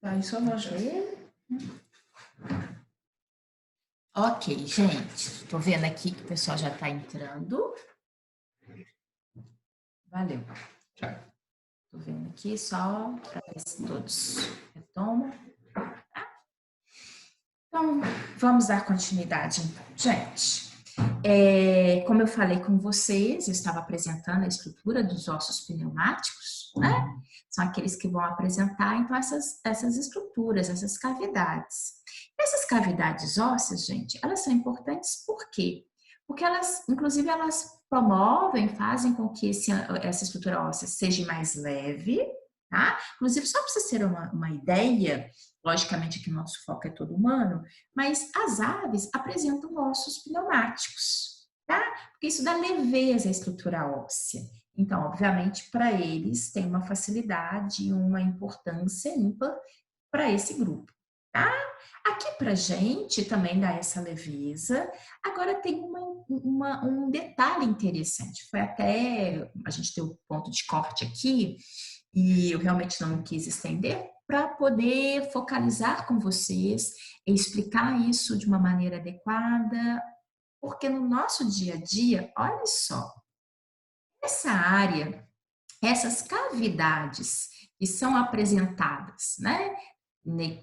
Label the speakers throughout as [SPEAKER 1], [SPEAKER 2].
[SPEAKER 1] Aí só mostra.
[SPEAKER 2] Ok, gente. Tô vendo aqui que o pessoal já tá entrando. Valeu. Tô vendo aqui só para ver se todos retomam. Então, vamos dar continuidade, então. Gente, como eu falei com vocês, eu estava apresentando a estrutura dos ossos pneumáticos, né? São aqueles que vão apresentar, então, essas estruturas, essas cavidades. Essas cavidades ósseas, gente, elas são importantes por quê? Porque elas, inclusive, elas promovem, fazem com que essa estrutura óssea seja mais leve, tá? Inclusive, só para vocês terem uma ideia, logicamente que o nosso foco é todo humano, mas as aves apresentam ossos pneumáticos, tá? Porque isso dá leveza à estrutura óssea. Então, obviamente, para eles tem uma facilidade e uma importância ímpar para esse grupo, tá? Aqui para gente também dá essa leveza. Agora tem um detalhe interessante. Foi até a gente ter o ponto de corte aqui e eu realmente não quis estender para poder focalizar com vocês e explicar isso de uma maneira adequada, porque no nosso dia a dia, olha só, essa área, essas cavidades que são apresentadas, né,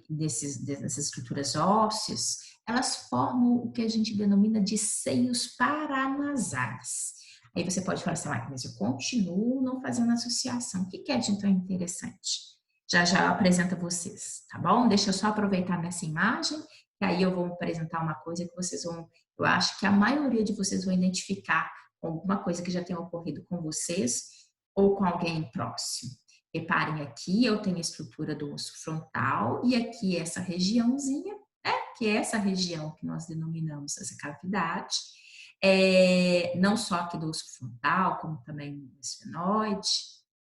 [SPEAKER 2] dessas estruturas ósseas, elas formam o que a gente denomina de seios paranasais. Aí você pode falar assim, mas eu continuo não fazendo associação. O que é de então interessante? Já já eu apresento a vocês, tá bom? Deixa eu só aproveitar nessa imagem, que aí eu vou apresentar uma coisa que vocês vão, eu acho que a maioria de vocês vão identificar com alguma coisa que já tenha ocorrido com vocês ou com alguém próximo. Reparem aqui, eu tenho a estrutura do osso frontal e aqui essa regiãozinha, né? Que é essa região que nós denominamos essa cavidade. Não só aqui do osso frontal, como também no esfenoide,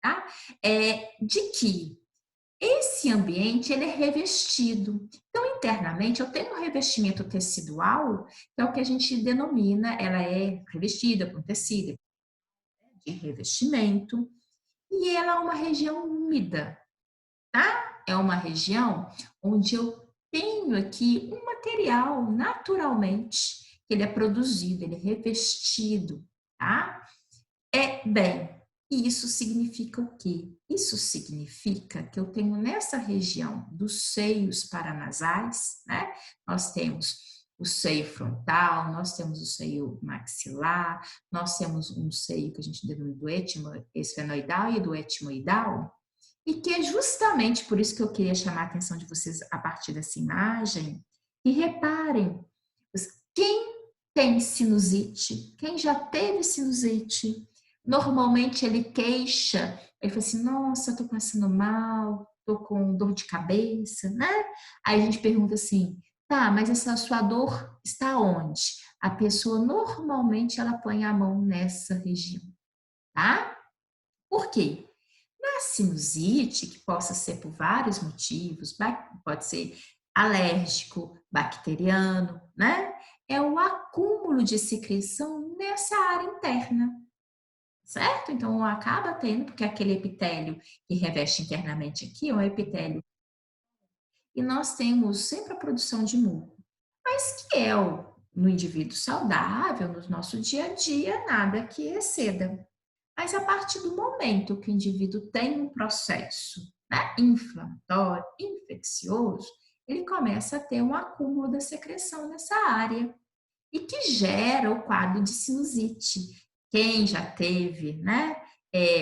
[SPEAKER 2] tá? De que esse ambiente ele é revestido. Então, internamente, eu tenho um revestimento tecidual, que é o que a gente denomina, ela é revestida com tecido de revestimento, e ela é uma região úmida, tá? É uma região onde eu tenho aqui um material naturalmente, que ele é produzido, ele é revestido, tá? Bem, e isso significa o quê? Isso significa que eu tenho nessa região dos seios paranasais, né? Nós temos o seio frontal, nós temos o seio maxilar, nós temos um seio que a gente denomina do esfenoidal e do etimoidal, e que é justamente por isso que eu queria chamar a atenção de vocês a partir dessa imagem. E reparem, quem tem sinusite, quem já teve sinusite, normalmente ele queixa, ele fala assim, nossa, eu tô passando mal, tô com dor de cabeça, né? Aí a gente pergunta assim, tá, mas essa sua dor está onde? A pessoa normalmente ela põe a mão nessa região, tá? Por quê? Na sinusite, que possa ser por vários motivos, pode ser alérgico, bacteriano, né? É o acúmulo de secreção nessa área interna, certo? Então, acaba tendo, porque aquele epitélio que reveste internamente aqui é um epitélio, e nós temos sempre a produção de muco, mas que é no indivíduo saudável, no nosso dia a dia, nada que exceda. Mas a partir do momento que o indivíduo tem um processo, né, inflamatório, infeccioso, ele começa a ter um acúmulo da secreção nessa área e que gera o quadro de sinusite. Quem já teve, né,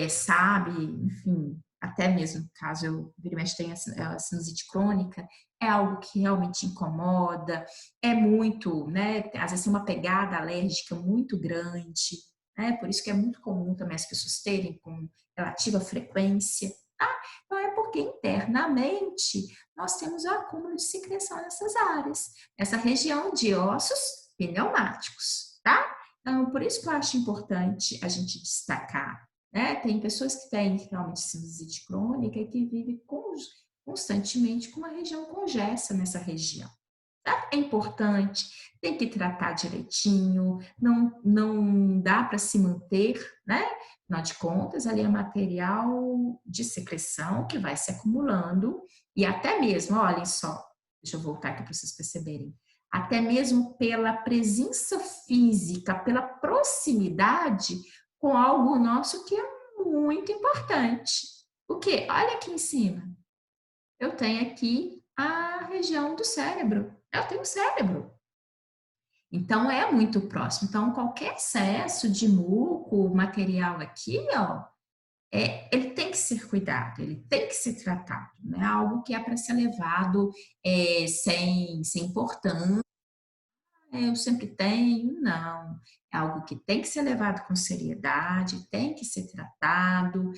[SPEAKER 2] sabe, enfim, até mesmo caso eu vira e mexe tenha a sinusite crônica, é algo que realmente incomoda, é muito, né, às vezes tem uma pegada alérgica muito grande, né, por isso que é muito comum também as pessoas terem com relativa frequência, tá? Então é porque internamente nós temos o acúmulo de secreção nessas áreas, nessa região de ossos pneumáticos, tá? Então, por isso que eu acho importante a gente destacar, né? Tem pessoas que têm realmente sinusite crônica e que vivem constantemente com uma região congessa nessa região. tá? É importante, tem que tratar direitinho, não dá para se manter, né? Afinal de contas, ali é material de secreção que vai se acumulando e até mesmo, olhem só, deixa eu voltar aqui para vocês perceberem, até mesmo pela presença física, pela proximidade com algo nosso que é muito importante. O quê? Olha aqui em cima. Eu tenho aqui a região do cérebro. Eu tenho cérebro. Então, é muito próximo. Então, qualquer excesso de muco, material aqui, ó, ele tem que ser cuidado, ele tem que ser tratado. Não é algo que é para ser levado sem importância. Eu sempre tenho, não. É algo que tem que ser levado com seriedade, tem que ser tratado,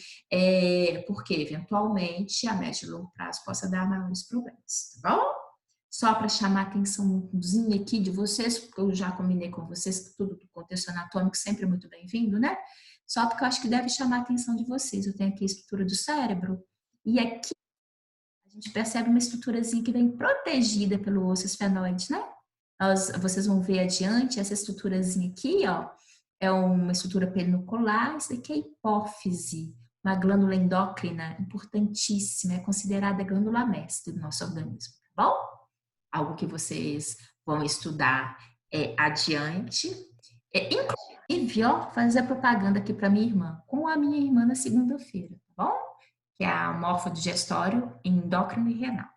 [SPEAKER 2] porque eventualmente a médio e longo prazo possa dar maiores problemas, tá bom? Só para chamar a atençãozinha aqui de vocês, porque eu já combinei com vocês que tudo do contexto anatômico sempre é muito bem-vindo, né? Só porque eu acho que deve chamar a atenção de vocês. Eu tenho aqui a estrutura do cérebro, e aqui a gente percebe uma estruturazinha que vem protegida pelo osso esfenoide, né? Vocês vão ver adiante, essa estruturazinha aqui, ó, é uma estrutura penicular, isso daqui é a hipófise, uma glândula endócrina importantíssima, é considerada a glândula mestre do nosso organismo, tá bom? Algo que vocês vão estudar adiante. Inclusive, ó, fazer propaganda aqui para minha irmã, com a minha irmã na segunda-feira, tá bom? Que é a morfodigestório endócrino e renal.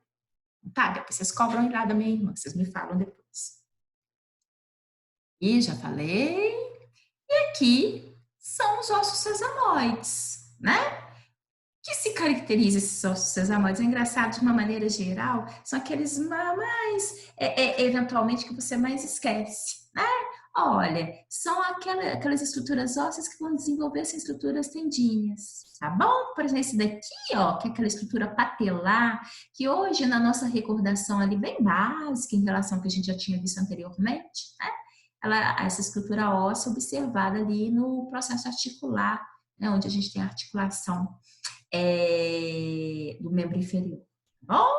[SPEAKER 2] Tá, depois vocês cobram lá da minha irmã, vocês me falam depois. E já falei. E aqui são os ossos sesamoides, né? Que se caracteriza esses ossos sesamoides? É engraçado, de uma maneira geral, são aqueles mais, eventualmente, que você mais esquece, né? Olha, são aquelas estruturas ósseas que vão desenvolver essas estruturas tendíneas, tá bom? Por exemplo, esse daqui, ó, que é aquela estrutura patelar, que hoje, na nossa recordação ali, bem básica, em relação ao que a gente já tinha visto anteriormente, né? Essa estrutura óssea observada ali no processo articular, né? Onde a gente tem a articulação do membro inferior, tá bom?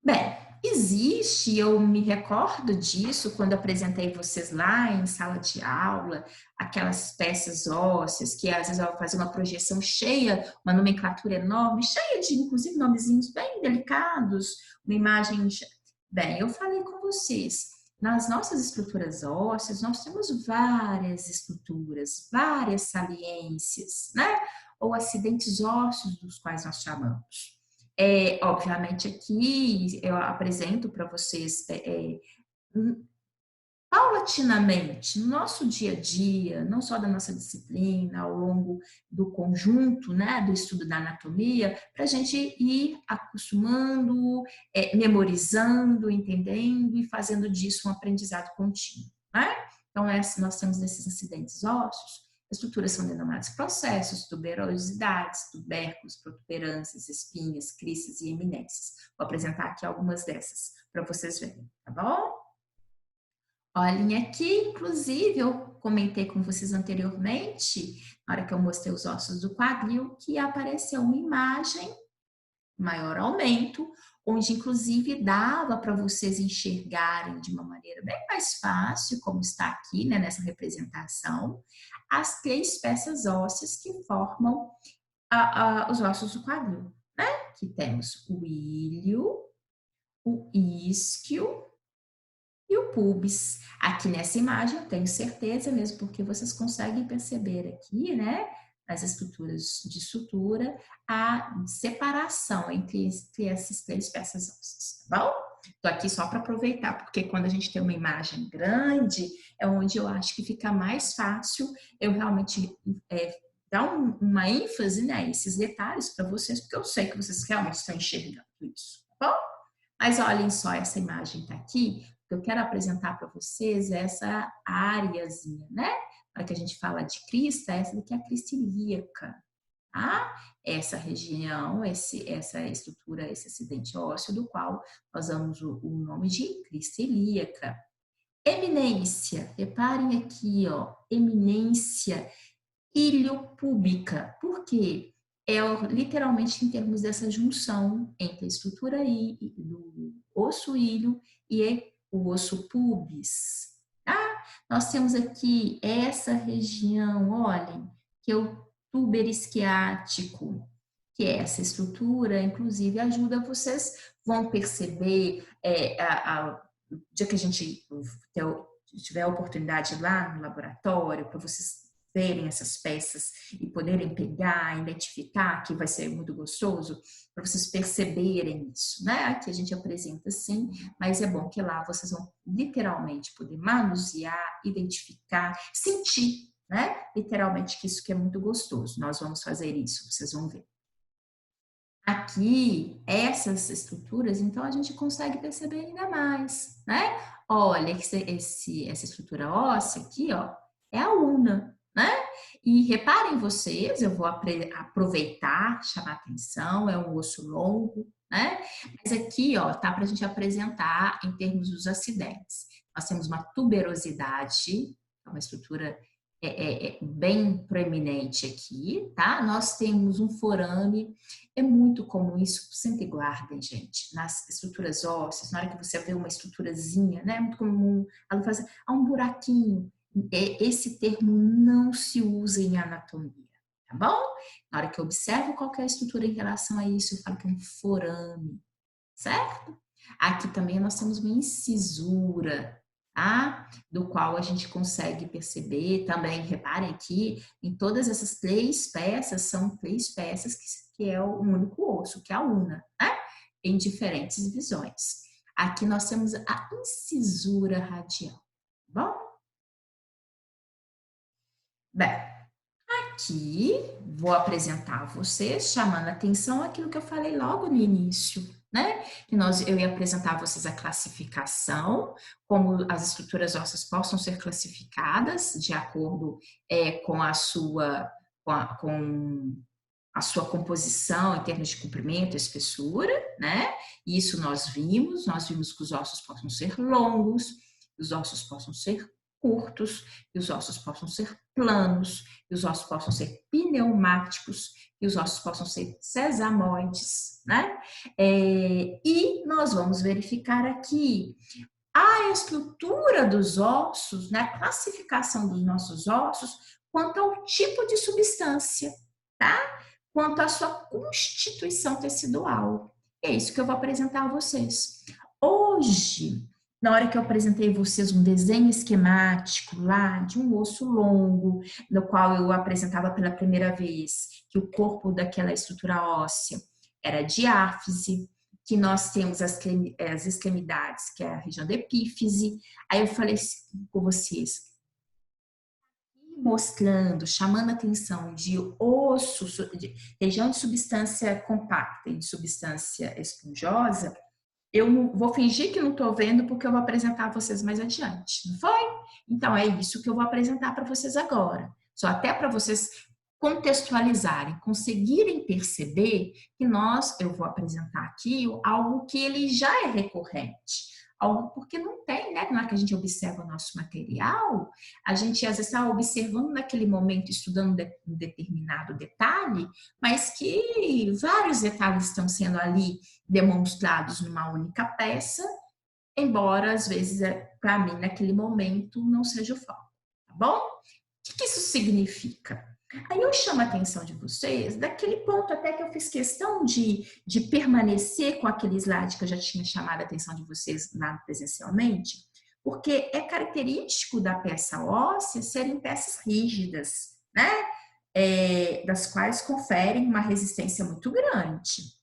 [SPEAKER 2] Bem, existe, eu me recordo disso quando apresentei vocês lá em sala de aula, aquelas peças ósseas que às vezes eu vou fazer uma projeção cheia, uma nomenclatura enorme, cheia de, inclusive, nomezinhos bem delicados, uma imagem... Bem, eu falei com vocês, nas nossas estruturas ósseas, nós temos várias estruturas, várias saliências, né? Ou acidentes ósseos, dos quais nós chamamos. Obviamente, aqui eu apresento para vocês paulatinamente, no nosso dia a dia, não só da nossa disciplina, ao longo do conjunto, né, do estudo da anatomia, para a gente ir acostumando, memorizando, entendendo e fazendo disso um aprendizado contínuo, né? Então, nós temos nesses acidentes ósseos, as estruturas são denominadas processos, tuberosidades, tubérculos, protuberâncias, espinhas, cristas e eminências. Vou apresentar aqui algumas dessas para vocês verem, tá bom? Olhem aqui, inclusive, eu comentei com vocês anteriormente, na hora que eu mostrei os ossos do quadril, que apareceu uma imagem, maior aumento, onde inclusive dava para vocês enxergarem de uma maneira bem mais fácil, como está aqui, né, nessa representação, as 3 peças ósseas que formam os ossos do quadril, né? Que temos o ilho, o isquio e o pubis. Aqui nessa imagem eu tenho certeza, mesmo porque vocês conseguem perceber aqui, né, nas estruturas de sutura, a separação entre essas 3 peças ósseas, tá bom? Estou aqui só para aproveitar, porque quando a gente tem uma imagem grande, é onde eu acho que fica mais fácil eu realmente dar uma ênfase, né, esses detalhes para vocês, porque eu sei que vocês realmente estão enxergando isso, tá bom? Mas olhem só, essa imagem está aqui, eu quero apresentar para vocês essa áreazinha, né? Para que a gente fala de crista, essa daqui é a crista ilíaca, tá? Essa região, essa estrutura, esse acidente ósseo, do qual nós damos o nome de crista ilíaca. Eminência, reparem aqui, ó, eminência iliopúbica. Por quê? literalmente em termos dessa junção entre a estrutura do osso ilho e o osso pubis. Tá? Nós temos aqui essa região, olhem, que é o túber isquiático, que é essa estrutura, inclusive, ajuda vocês, vão perceber, o dia que a gente tiver a oportunidade lá no laboratório, para vocês verem essas peças e poderem pegar, identificar, que vai ser muito gostoso, para vocês perceberem isso, né? Aqui a gente apresenta sim, mas é bom que lá vocês vão literalmente poder manusear, identificar, sentir, né? Literalmente que isso que é muito gostoso. Nós vamos fazer isso, vocês vão ver. Aqui, essas estruturas, então a gente consegue perceber ainda mais, né? Olha, essa estrutura óssea aqui, ó, é a una, né? E reparem vocês, eu vou aproveitar, chamar atenção, é um osso longo, né? Mas aqui, ó, tá para a gente apresentar em termos dos acidentes. Nós temos uma tuberosidade, uma estrutura bem proeminente aqui, tá? Nós temos um forame, é muito comum isso, sempre guardem, gente, nas estruturas ósseas, na hora que você vê uma estruturazinha, né? É muito comum, ela faz, há um buraquinho, esse termo não se usa em anatomia, tá bom? Na hora que eu observo qualquer estrutura em relação a isso, eu falo que é um forame, certo? Aqui também nós temos uma incisura, tá? Do qual a gente consegue perceber também, reparem aqui, em todas essas três peças, são três peças que é o único osso, que é a una, né? Em diferentes visões. Aqui nós temos a incisura radial, tá bom? Bem, aqui vou apresentar a vocês, chamando a atenção aquilo que eu falei logo no início, né? Que eu ia apresentar a vocês a classificação, como as estruturas ósseas possam ser classificadas de acordo com a sua composição em termos de comprimento e espessura, né? Isso nós vimos que os ossos possam ser longos, os ossos possam ser curtos, e os ossos possam ser planos, e os ossos possam ser pneumáticos, e os ossos possam ser sesamoides, né? E nós vamos verificar aqui a estrutura dos ossos, né? A classificação dos nossos ossos, quanto ao tipo de substância, tá? Quanto à sua constituição tecidual. É isso que eu vou apresentar a vocês. Hoje, na hora que eu apresentei a vocês um desenho esquemático lá de um osso longo, no qual eu apresentava pela primeira vez que o corpo daquela estrutura óssea era diáfise, que nós temos as extremidades, que é a região da epífise. Aí eu falei com vocês, mostrando, chamando a atenção de osso, de região de substância compacta e de substância esponjosa, eu vou fingir que não estou vendo porque eu vou apresentar a vocês mais adiante, não foi? Então é isso que eu vou apresentar para vocês agora. Só até para vocês contextualizarem, conseguirem perceber que eu vou apresentar aqui algo que ele já é recorrente. Algo porque não tem, né? Na hora que a gente observa o nosso material, a gente às vezes está observando naquele momento, estudando um determinado detalhe, mas que vários detalhes estão sendo ali demonstrados numa única peça, embora às vezes, para mim, naquele momento, não seja o foco, tá bom? O que isso significa? Aí eu chamo a atenção de vocês daquele ponto até que eu fiz questão de permanecer com aquele slide que eu já tinha chamado a atenção de vocês lá presencialmente, porque é característico da peça óssea serem peças rígidas, né? Das quais conferem uma resistência muito grande.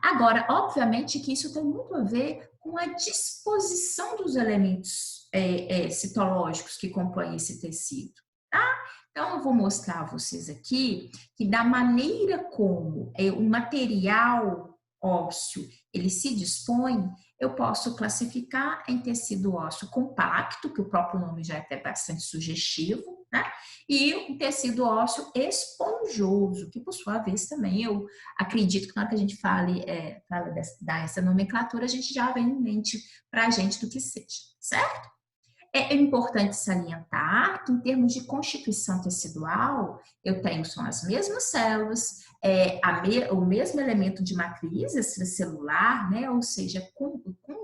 [SPEAKER 2] Agora, obviamente que isso tem muito a ver com a disposição dos elementos citológicos que compõem esse tecido, tá? Então, eu vou mostrar a vocês aqui que da maneira como o material ósseo ele se dispõe, eu posso classificar em tecido ósseo compacto, que o próprio nome já é até bastante sugestivo, né? E um tecido ósseo esponjoso, que por sua vez também eu acredito que na hora que a gente fala dessa nomenclatura, a gente já vem em mente para a gente do que seja, certo? É importante salientar que, em termos de constituição tecidual, eu tenho são as mesmas células, o mesmo elemento de matriz extracelular, né? Ou seja,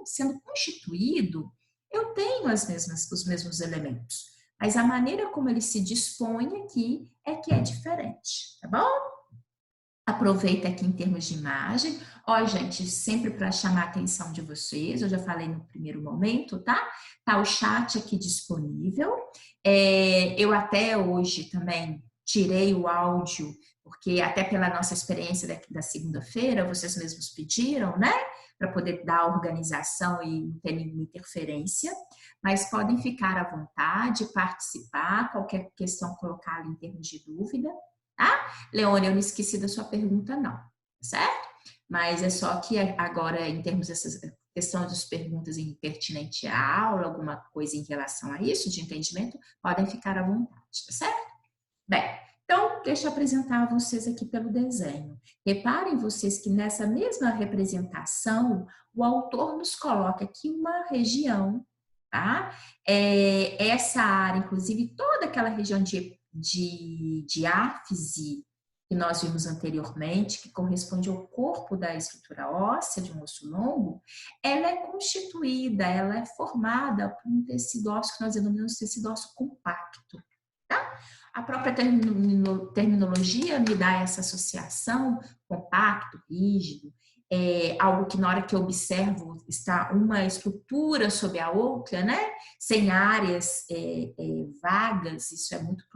[SPEAKER 2] sendo constituído, eu tenho os mesmos elementos. Mas a maneira como ele se dispõe aqui é que é diferente, tá bom? Aproveita aqui em termos de imagem. Ó, gente, sempre para chamar a atenção de vocês, eu já falei no primeiro momento, tá? Tá o chat aqui disponível. Eu até hoje também tirei o áudio, porque até pela nossa experiência da segunda-feira, vocês mesmos pediram, né? Para poder dar organização e não ter nenhuma interferência. Mas podem ficar à vontade, participar, qualquer questão colocada em termos de dúvida, tá? Leone, eu não esqueci da sua pergunta, não, certo? Mas é só que agora, em termos dessas questão das perguntas impertinente à aula, alguma coisa em relação a isso, de entendimento, podem ficar à vontade, tá certo? Bem, então, deixa eu apresentar a vocês aqui pelo desenho. Reparem vocês que nessa mesma representação, o autor nos coloca aqui uma região, tá? Essa área, inclusive, toda aquela região de áfise que nós vimos anteriormente, que corresponde ao corpo da estrutura óssea de um osso longo, ela é constituída, ela é formada por um tecido ósseo que nós denominamos tecido ósseo compacto, tá? A própria terminologia me dá essa associação, compacto, rígido, algo que na hora que eu observo está uma estrutura sobre a outra, né? Sem áreas vagas, isso é muito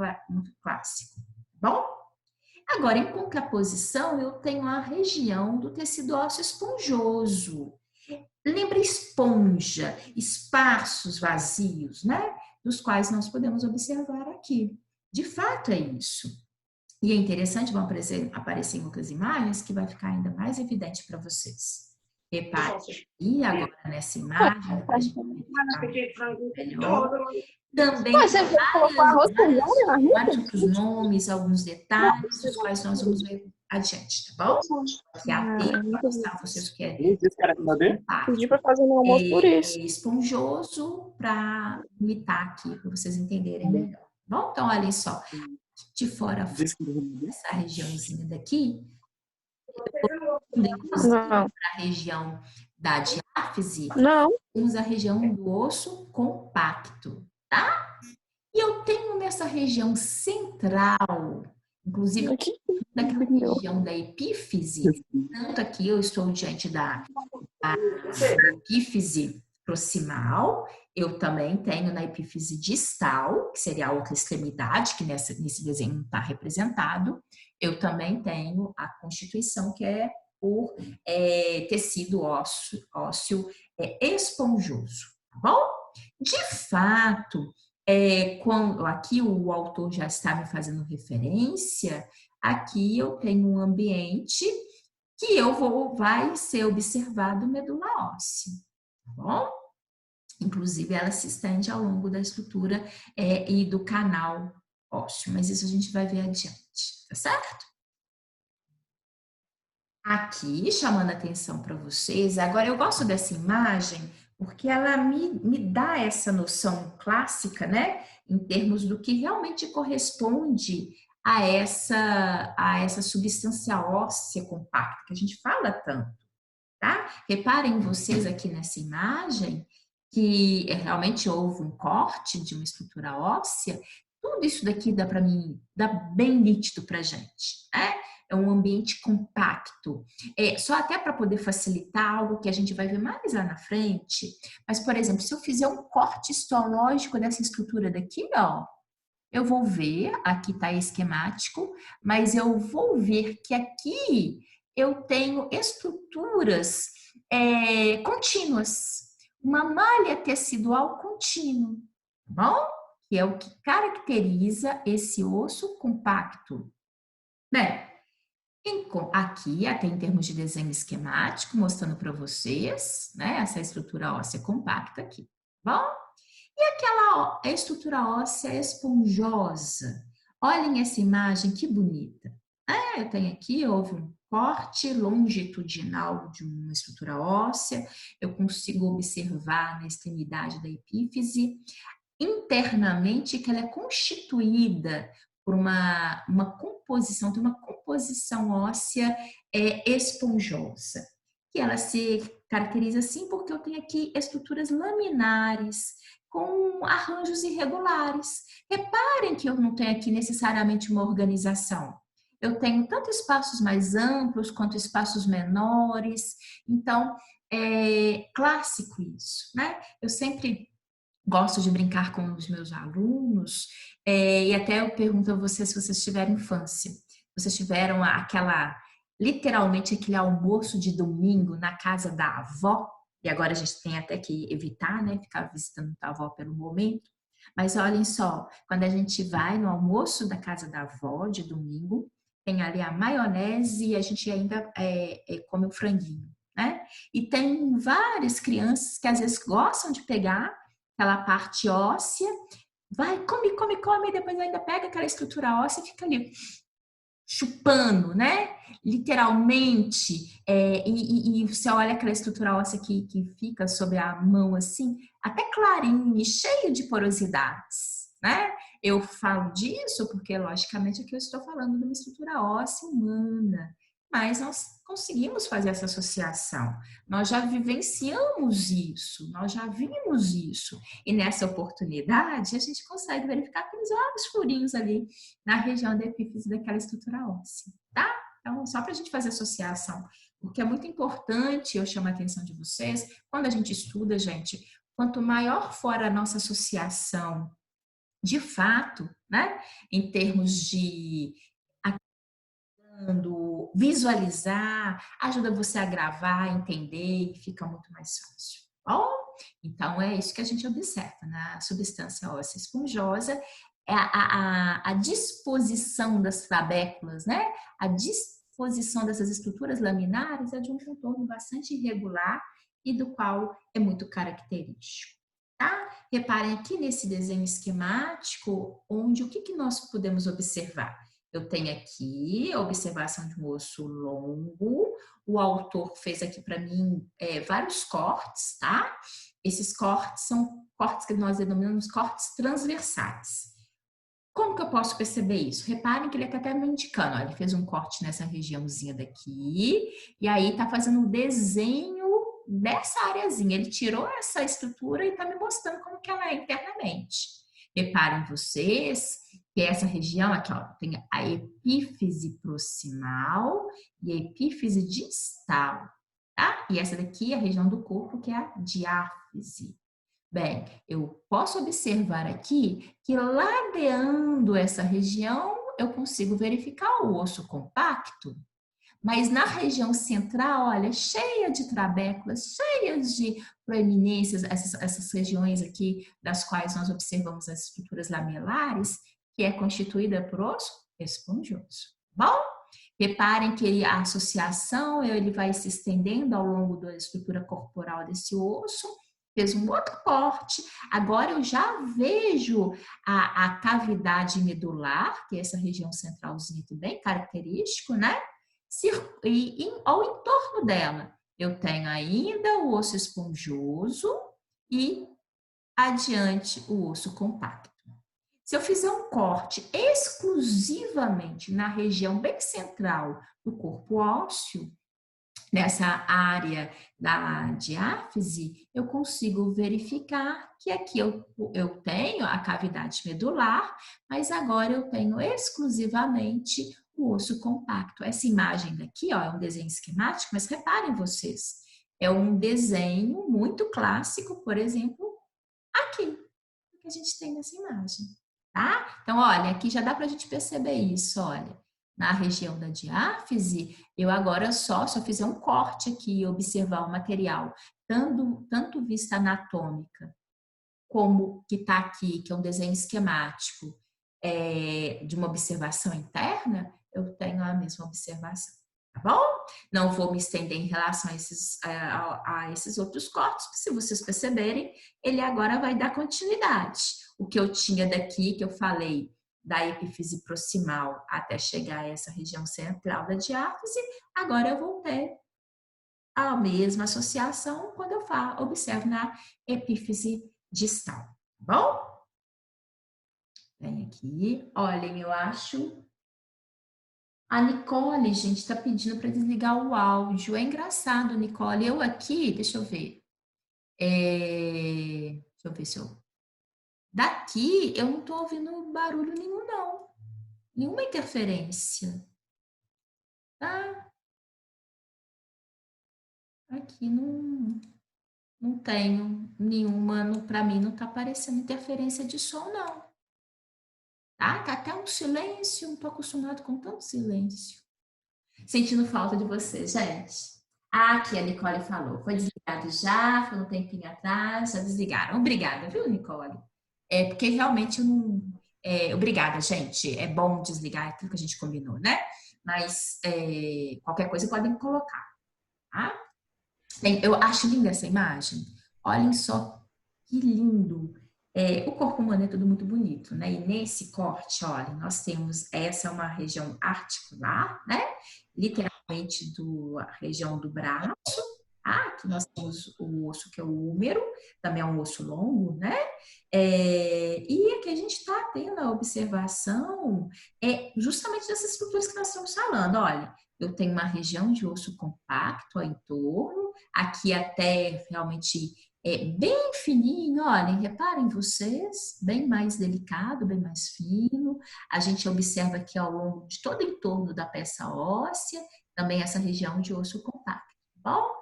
[SPEAKER 2] clássico, tá bom? Agora, em contraposição, eu tenho a região do tecido ósseo esponjoso. Lembra esponja, espaços vazios, né? Dos quais nós podemos observar aqui. De fato é isso. E é interessante, vão aparecer em outras imagens, que vai ficar ainda mais evidente para vocês. Repare, e agora nessa imagem, para a gente verificar melhor, também vários outros nomes, alguns detalhes, os quais nós vamos ver adiante, tá bom? Aqui a para mostrar a vocês o que é
[SPEAKER 1] Pedi para fazer meu almoço por isso.
[SPEAKER 2] esponjoso, para imitar aqui, para vocês entenderem melhor. Bom, então olhem só, de fora essa regiãozinha daqui, para a região da diáfise, temos a região do osso compacto, tá? E eu tenho nessa região central, inclusive naquela região da epífise, tanto aqui eu estou diante da epífise proximal, eu também tenho na epífise distal, que seria a outra extremidade, que nesse desenho não está representado, eu também tenho a constituição, que é por tecido ósseo esponjoso, tá bom? De fato, quando aqui o autor já está me fazendo referência, aqui eu tenho um ambiente que vai ser observado medula óssea, tá bom? Inclusive, ela se estende ao longo da estrutura e do canal ósseo, mas isso a gente vai ver adiante, tá certo? Aqui, chamando a atenção para vocês, agora eu gosto dessa imagem porque ela me dá essa noção clássica, né? Em termos do que realmente corresponde a essa substância óssea compacta que a gente fala tanto, tá? Reparem vocês aqui nessa imagem que realmente houve um corte de uma estrutura óssea. Tudo isso daqui dá para mim, dá bem nítido para a gente, né? É um ambiente compacto. Só até para poder facilitar algo que a gente vai ver mais lá na frente. Mas, por exemplo, se eu fizer um corte histológico dessa estrutura daqui, ó, eu vou ver, aqui está esquemático, mas eu vou ver que aqui eu tenho estruturas contínuas, uma malha tecidual contínua, tá bom? Que é o que caracteriza esse osso compacto. Bem, aqui, até em termos de desenho esquemático, mostrando para vocês, né, essa estrutura óssea compacta aqui, tá bom? E aquela estrutura óssea esponjosa? Olhem essa imagem, que bonita. Eu tenho aqui, houve um corte longitudinal de uma estrutura óssea, eu consigo observar na extremidade da epífise internamente que ela é constituída por uma composição, tem uma composição óssea esponjosa. Que ela se caracteriza assim porque eu tenho aqui estruturas laminares com arranjos irregulares. Reparem que eu não tenho aqui necessariamente uma organização. Eu tenho tanto espaços mais amplos quanto espaços menores. Então, é clássico isso, né? Eu sempre gosto de brincar com os meus alunos, e até eu pergunto a vocês se vocês tiveram infância. Vocês tiveram literalmente aquele almoço de domingo na casa da avó, e agora a gente tem até que evitar, né, ficar visitando a avó pelo momento. Mas olhem só, quando a gente vai no almoço da casa da avó de domingo, tem ali a maionese e a gente ainda come o franguinho, né? E tem várias crianças que às vezes gostam de pegar aquela parte óssea, vai, come, come, come, e depois ainda pega aquela estrutura óssea e fica ali chupando, né? Literalmente, e você olha aquela estrutura óssea que fica sobre a mão assim, até clarinho e cheio de porosidades, né? Eu falo disso porque, logicamente, aqui eu estou falando de uma estrutura óssea humana, mas nós conseguimos fazer essa associação. Nós já vivenciamos isso, nós já vimos isso. E nessa oportunidade, a gente consegue verificar aqueles vários furinhos ali na região da epífise daquela estrutura óssea, tá? Então, só para a gente fazer associação, porque é muito importante, eu chamo a atenção de vocês, quando a gente estuda, gente, quanto maior for a nossa associação de fato, né, em termos de visualizar, ajuda você a gravar, entender e fica muito mais fácil. Bom, então é isso que a gente observa na substância óssea esponjosa, é a disposição das trabéculas, né? A disposição dessas estruturas laminares é de um contorno bastante irregular e do qual é muito característico. Tá? Reparem aqui nesse desenho esquemático, onde o que nós podemos observar? Eu tenho aqui a observação de um osso longo. O autor fez aqui para mim vários cortes, tá? Esses cortes são cortes que nós denominamos cortes transversais. Como que eu posso perceber isso? Reparem que ele está até me indicando, ó, ele fez um corte nessa regiãozinha daqui, e aí está fazendo um desenho dessa areazinha. Ele tirou essa estrutura e está me mostrando como que ela é internamente. Reparem vocês que essa região aqui, ó, tem a epífise proximal e a epífise distal, tá? E essa daqui é a região do corpo que é a diáfise. Bem, eu posso observar aqui que ladeando essa região eu consigo verificar o osso compacto, mas na região central, olha, cheia de trabéculas, cheias de proeminências, essas regiões aqui das quais nós observamos as estruturas lamelares, que é constituída por osso esponjoso. Bom, reparem que a associação ele vai se estendendo ao longo da estrutura corporal desse osso, fez um outro corte, agora eu já vejo a cavidade medular, que é essa região centralzinha aqui bem característico, né? E ao entorno dela, eu tenho ainda o osso esponjoso e adiante o osso compacto. Se eu fizer um corte exclusivamente na região bem central do corpo ósseo, nessa área da diáfise, eu consigo verificar que aqui eu tenho a cavidade medular, mas agora eu tenho exclusivamente o osso compacto. Essa imagem daqui, ó, é um desenho esquemático, mas reparem vocês, é um desenho muito clássico, por exemplo, aqui, que a gente tem nessa imagem, tá? Então, olha, aqui já dá para a gente perceber isso, olha. Na região da diáfise, eu agora se eu fizer um corte aqui e observar o material, tanto vista anatômica, como que está aqui, que é um desenho esquemático, de uma observação interna, eu tenho a mesma observação, tá bom? Não vou me estender em relação a esses outros cortes, porque se vocês perceberem, ele agora vai dar continuidade. O que eu tinha daqui, que eu falei, da epífise proximal até chegar a essa região central da diáfise, agora eu vou ter a mesma associação quando eu observo na epífise distal, tá bom? Tem aqui. Olhem, eu acho... A Nicole, gente, está pedindo para desligar o áudio. É engraçado, Nicole. Eu aqui, deixa eu ver. Deixa eu ver se eu... Daqui, eu não estou ouvindo barulho nenhum, não. Nenhuma interferência. Tá? Aqui não tenho nenhuma. Para mim, não está aparecendo interferência de som, não. Tá? Tá até um silêncio. Não estou acostumado com tanto silêncio. Sentindo falta de você, gente. Ah, aqui a Nicole falou. Foi desligado já, foi um tempinho atrás, já desligaram. Obrigada, viu, Nicole? Porque realmente eu não. Obrigada, gente. É bom desligar aquilo que a gente combinou, né? Mas qualquer coisa podem colocar, tá? Eu acho linda essa imagem. Olhem só que lindo. O corpo humano é tudo muito bonito, né? E nesse corte, olha, nós temos, essa é uma região articular, né? Literalmente a região do braço. Aqui nós temos o osso que é o húmero, também é um osso longo, né? E aqui a gente está tendo a observação justamente dessas estruturas que nós estamos falando. Olha, eu tenho uma região de osso compacto em torno, aqui até realmente bem fininho, olhem, reparem vocês, bem mais delicado, bem mais fino. A gente observa aqui ao longo de todo o entorno da peça óssea, também essa região de osso compacto, tá bom?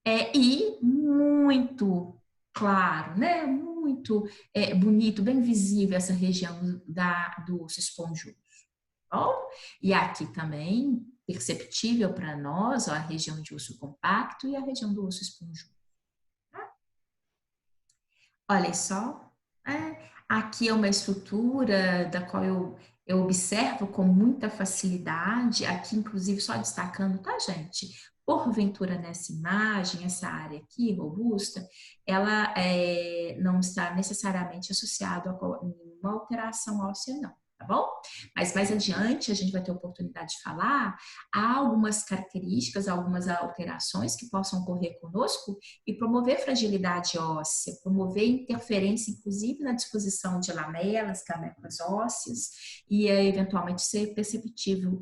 [SPEAKER 2] E muito claro, né? Muito bonito, bem visível essa região do osso esponjoso. Bom? E aqui também perceptível para nós, ó, a região de osso compacto e a região do osso esponjoso. Tá? Olha só, aqui é uma estrutura da qual eu observo com muita facilidade, aqui inclusive só destacando, tá, gente? Porventura nessa imagem, essa área aqui, robusta, ela não está necessariamente associada a nenhuma alteração óssea, não, tá bom? Mas mais adiante a gente vai ter a oportunidade de falar, há algumas características, algumas alterações que possam ocorrer conosco e promover fragilidade óssea, promover interferência, inclusive, na disposição de lamelas, caméculas ósseas e eventualmente ser perceptível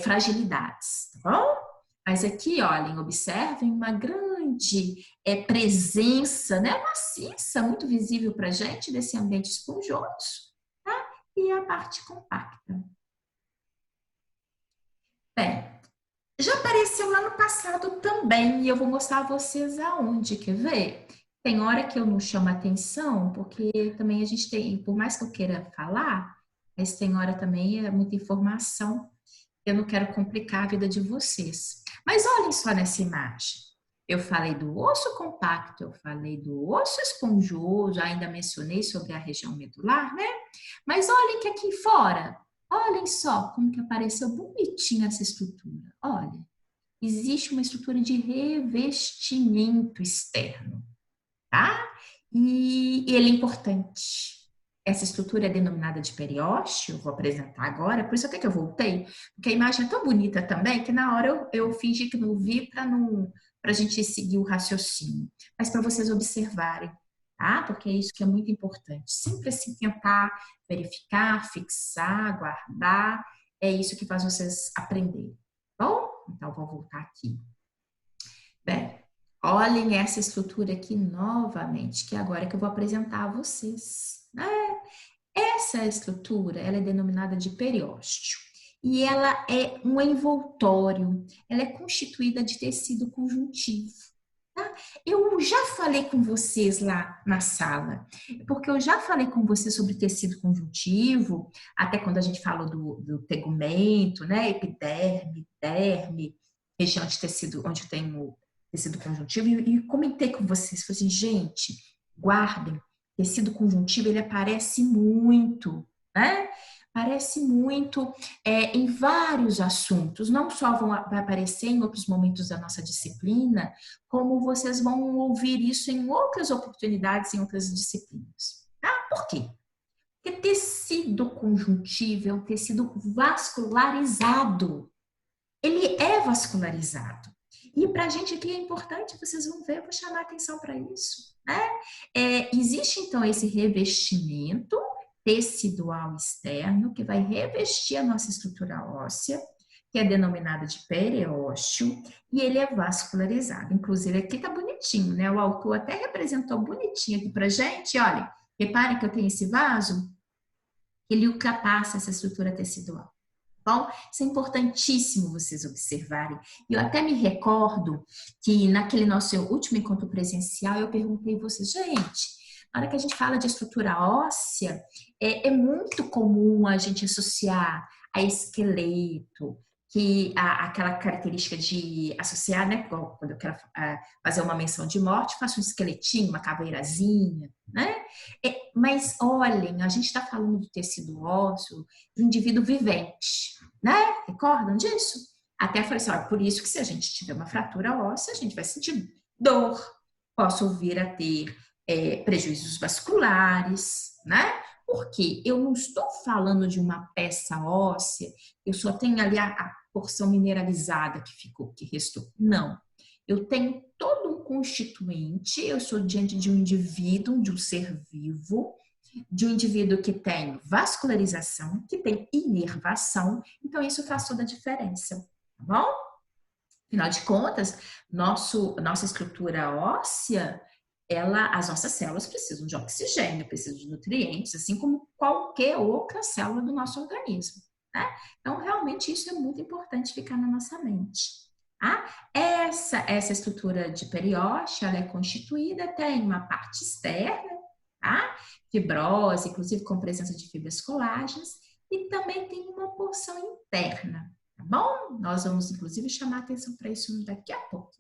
[SPEAKER 2] fragilidades, tá bom? Mas aqui, olhem, observem uma grande presença, né, maciça, muito visível para a gente desse ambiente esponjoso, tá? E a parte compacta. Bem, já apareceu lá no passado também, e eu vou mostrar a vocês aonde, quer ver? Tem hora que eu não chamo atenção, porque também a gente tem, por mais que eu queira falar, mas tem hora também muita informação. Eu não quero complicar a vida de vocês. Mas olhem só nessa imagem. Eu falei do osso compacto, eu falei do osso esponjoso, ainda mencionei sobre a região medular, né? Mas olhem que aqui fora, olhem só como que apareceu bonitinha essa estrutura. Olha, existe uma estrutura de revestimento externo, tá? E ele é importante. Essa estrutura é denominada de periósteo, vou apresentar agora, por isso até que eu voltei, porque a imagem é tão bonita também que na hora eu fingi que não vi para a gente seguir o raciocínio, mas para vocês observarem, tá? Porque é isso que é muito importante. Sempre assim tentar verificar, fixar, guardar, é isso que faz vocês aprenderem. Bom, então vou voltar aqui. Bem, olhem essa estrutura aqui novamente, que agora que eu vou apresentar a vocês. Essa estrutura, ela é denominada de periósteo. E ela é um envoltório, ela é constituída de tecido conjuntivo. Tá? Eu já falei com vocês lá na sala, porque eu já falei com vocês sobre tecido conjuntivo, até quando a gente falou do tegumento, né? Epiderme, derme, região de tecido, onde tem o tecido conjuntivo, e comentei com vocês, falei assim, gente, guardem, tecido conjuntivo, ele aparece muito, né? Aparece muito em vários assuntos, não só vai aparecer em outros momentos da nossa disciplina, como vocês vão ouvir isso em outras oportunidades, em outras disciplinas. Tá? Por quê? Porque tecido conjuntivo é um tecido vascularizado. Ele é vascularizado. E para a gente aqui é importante, vocês vão ver, eu vou chamar a atenção para isso. Né? Existe então esse revestimento tecidual externo que vai revestir a nossa estrutura óssea, que é denominada de periósteo, e ele é vascularizado. Inclusive, aqui tá bonitinho, né? O autor até representou bonitinho aqui pra gente. Olha, reparem que eu tenho esse vaso, ele ultrapassa essa estrutura tecidual. Bom, isso é importantíssimo vocês observarem. Eu até me recordo que naquele nosso último encontro presencial, eu perguntei a vocês, gente, na hora que a gente fala de estrutura óssea, é muito comum a gente associar a esqueleto, que aquela característica de associar, né? Quando eu quero fazer uma menção de morte, faço um esqueletinho, uma caveirazinha, né? Mas olhem, a gente está falando do tecido ósseo do indivíduo vivente, né? Recordam disso? Até falei assim, olha, por isso que se a gente tiver uma fratura óssea, a gente vai sentir dor, posso vir a ter prejuízos vasculares, né? Porque eu não estou falando de uma peça óssea, eu só tenho ali a porção mineralizada que restou. Não. Eu tenho todo um constituinte, eu sou diante de um indivíduo, de um ser vivo, de um indivíduo que tem vascularização, que tem inervação, então isso faz toda a diferença, tá bom? Afinal de contas, nossa estrutura óssea, as nossas células precisam de oxigênio, precisam de nutrientes, assim como qualquer outra célula do nosso organismo, né? Então, realmente, isso é muito importante ficar na nossa mente. Tá? Essa estrutura de periósteo, ela é constituída, tem uma parte externa, tá? Fibrose, inclusive com presença de fibras colágenas, e também tem uma porção interna, tá bom? Nós vamos, inclusive, chamar atenção para isso daqui a pouco.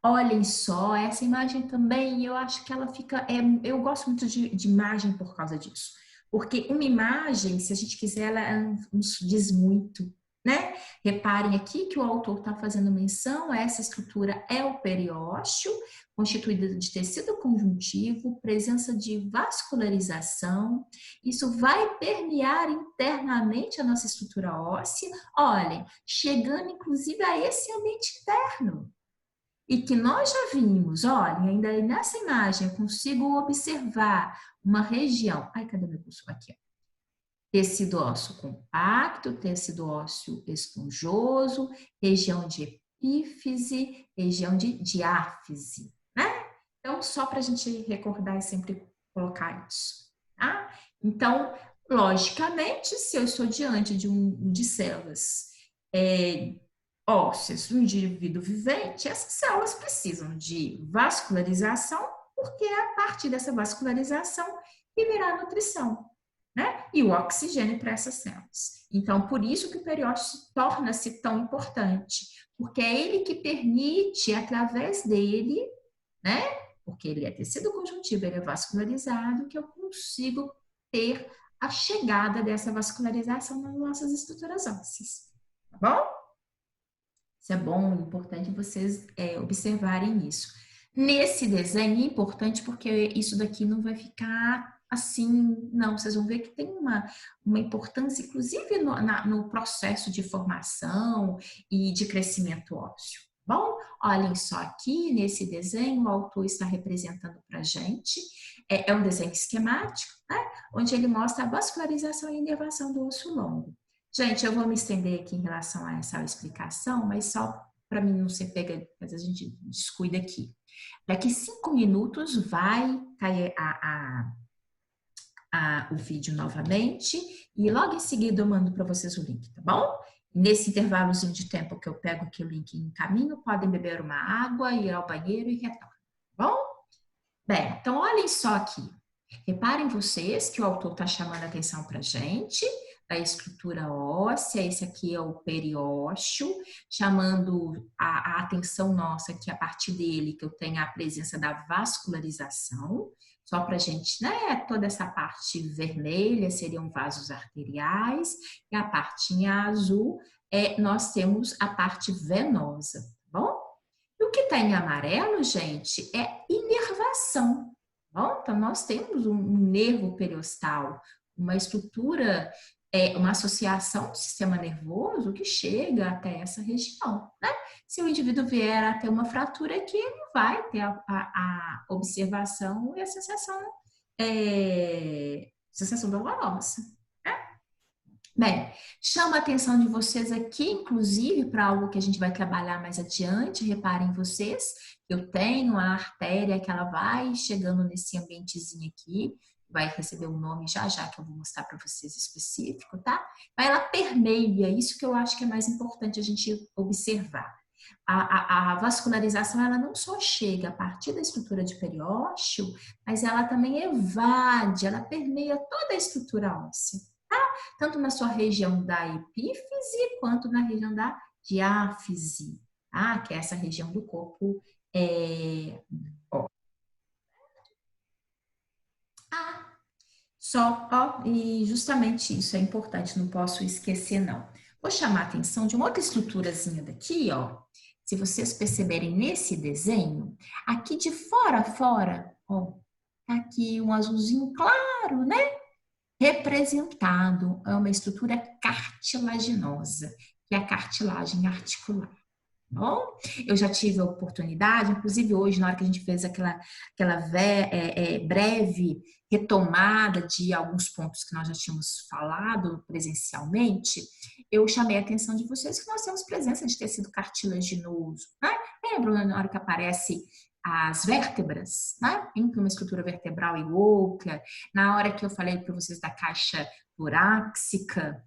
[SPEAKER 2] Olhem só, essa imagem também, eu acho que ela fica... eu gosto muito de imagem por causa disso. Porque uma imagem, se a gente quiser, ela nos diz muito, né? Reparem aqui que o autor está fazendo menção, essa estrutura é o periósteo, constituída de tecido conjuntivo, presença de vascularização. Isso vai permear internamente a nossa estrutura óssea. Olhem, chegando inclusive a esse ambiente interno. E que nós já vimos, olha, ainda nessa imagem eu consigo observar uma região. Ai, cadê meu cursor? Aqui, ó. Tecido ósseo compacto, tecido ósseo esponjoso, região de epífise, região de diáfise, né? Então, só para a gente recordar e sempre colocar isso, tá? Então, logicamente, se eu estou diante de células ósseas do indivíduo vivente, essas células precisam de vascularização, porque é a partir dessa vascularização que virá a nutrição, né? E o oxigênio para essas células. Então, por isso que o periósteo torna-se tão importante, porque é ele que permite, através dele, né? Porque ele é tecido conjuntivo, ele é vascularizado, que eu consigo ter a chegada dessa vascularização nas nossas estruturas ósseas. Tá bom? Isso é bom, importante vocês observarem isso. Nesse desenho é importante porque isso daqui não vai ficar assim, não. Vocês vão ver que tem uma importância, inclusive no processo de formação e de crescimento ósseo. Bom, olhem só aqui nesse desenho, o autor está representando para a gente. É um desenho esquemático, né? Onde ele mostra a vascularização e inervação do osso longo. Gente, eu vou me estender aqui em relação a essa explicação, mas só para mim não ser pega, mas a gente descuida aqui. Daqui 5 minutos vai cair o vídeo novamente e logo em seguida eu mando para vocês o link, tá bom? Nesse intervalozinho de tempo que eu pego aqui o link e encaminho, podem beber uma água, ir ao banheiro e retornar, tá bom? Bem, então olhem só aqui. Reparem vocês que o autor está chamando a atenção para a gente da estrutura óssea, esse aqui é o periósteo, chamando a atenção nossa que a partir dele que eu tenho a presença da vascularização, só para a gente, né, toda essa parte vermelha seriam vasos arteriais, e a parte em azul nós temos a parte venosa, tá bom? E o que está em amarelo, gente, é inervação, tá bom? Então, nós temos um nervo periostal, uma estrutura, uma associação do sistema nervoso que chega até essa região, né? Se o indivíduo vier a ter uma fratura aqui, ele vai ter a observação e a sensação sensação dolorosa. Bem, chama a atenção de vocês aqui, inclusive, para algo que a gente vai trabalhar mais adiante. Reparem vocês, eu tenho a artéria que ela vai chegando nesse ambientezinho aqui, vai receber um nome já já que eu vou mostrar para vocês específico, tá? Mas ela permeia, isso que eu acho que é mais importante a gente observar. A vascularização, ela não só chega a partir da estrutura de periósteo, mas ela também evade, ela permeia toda a estrutura óssea. Tanto na sua região da epífise quanto na região da diáfise, tá? Que é essa região do corpo. E justamente isso é importante, não posso esquecer, não. Vou chamar a atenção de uma outra estruturazinha daqui, ó. Se vocês perceberem nesse desenho, aqui de fora a fora, ó, tá aqui um azulzinho claro, né? Representado é uma estrutura cartilaginosa, que é a cartilagem articular. Bom, eu já tive a oportunidade, inclusive hoje, na hora que a gente fez aquela breve retomada de alguns pontos que nós já tínhamos falado presencialmente, eu chamei a atenção de vocês que nós temos presença de tecido cartilaginoso, né? Lembram na hora que aparece as vértebras, né? Entre uma estrutura vertebral e outra, na hora que eu falei para vocês da caixa torácica,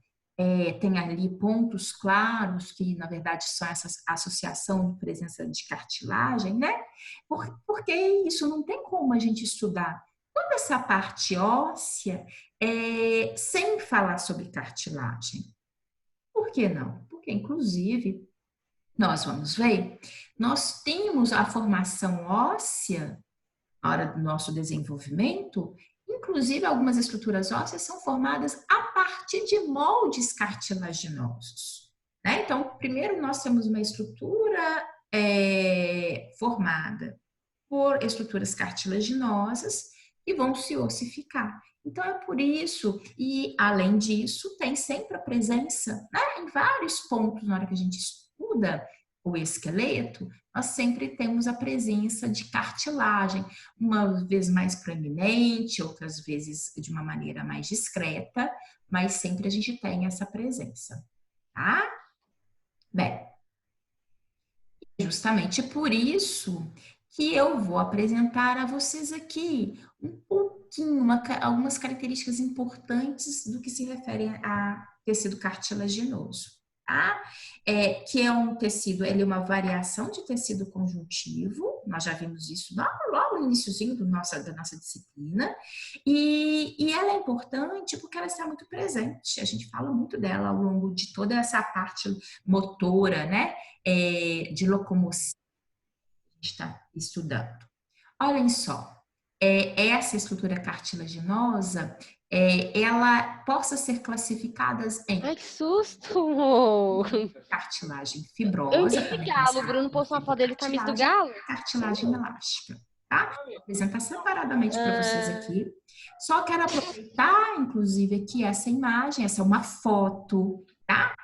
[SPEAKER 2] tem ali pontos claros que, na verdade, são essa associação de presença de cartilagem, né? Porque isso não tem como a gente estudar toda essa parte óssea sem falar sobre cartilagem. Por que não? Porque, inclusive, nós vamos ver, nós temos a formação óssea na hora do nosso desenvolvimento. Inclusive, algumas estruturas ósseas são formadas a partir de moldes cartilaginosos, né? Então, primeiro nós temos uma estrutura formada por estruturas cartilaginosas e vão se ossificar. Então, é por isso, e além disso, tem sempre a presença, né, em vários pontos, na hora que a gente estuda o esqueleto, nós sempre temos a presença de cartilagem, uma vez mais proeminente, outras vezes de uma maneira mais discreta, mas sempre a gente tem essa presença, tá? Bem, justamente por isso que eu vou apresentar a vocês aqui um pouquinho, algumas características importantes do que se refere a tecido cartilaginoso. Tá? Que é um tecido, ele é uma variação de tecido conjuntivo, nós já vimos isso logo no iniciozinho da nossa disciplina, e ela é importante porque ela está muito presente, a gente fala muito dela ao longo de toda essa parte motora, né, de locomoção que a gente está estudando. Olhem só, essa estrutura cartilaginosa, ela possa ser classificada em...
[SPEAKER 3] Ai, que susto!
[SPEAKER 2] Cartilagem fibrosa.
[SPEAKER 3] Eu entendi galo, o Bruno postou uma foto dele com a camisa do galo.
[SPEAKER 2] Cartilagem elástica, tá? Vou apresentar separadamente para vocês aqui. Só quero aproveitar, inclusive, aqui essa imagem, essa é uma foto, tá?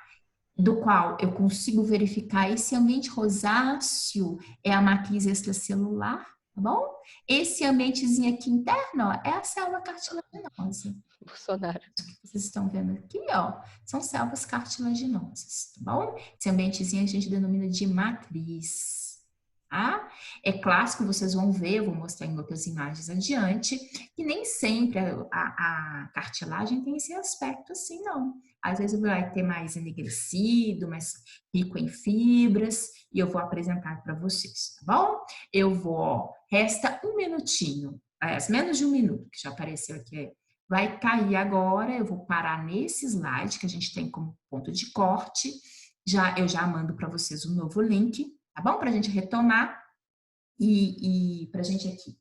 [SPEAKER 2] Do qual eu consigo verificar esse ambiente rosáceo é a matriz extracelular, tá bom? Esse ambientezinho aqui interno, ó, é a célula cartilaginosa.
[SPEAKER 3] Bolsonaro.
[SPEAKER 2] Vocês estão vendo aqui, ó, são células cartilaginosas, tá bom? Esse ambientezinho a gente denomina de matriz, tá? É clássico, vocês vão ver, eu vou mostrar em outras imagens adiante, que nem sempre a cartilagem tem esse aspecto assim, não. Às vezes vai ter mais enegrecido, mais rico em fibras, e eu vou apresentar para vocês, tá bom? Eu vou, resta um minutinho, menos de um minuto, que já apareceu aqui. Vai cair agora, eu vou parar nesse slide que a gente tem como ponto de corte. Eu já mando para vocês um novo link, tá bom? Para a gente retomar e para a gente aqui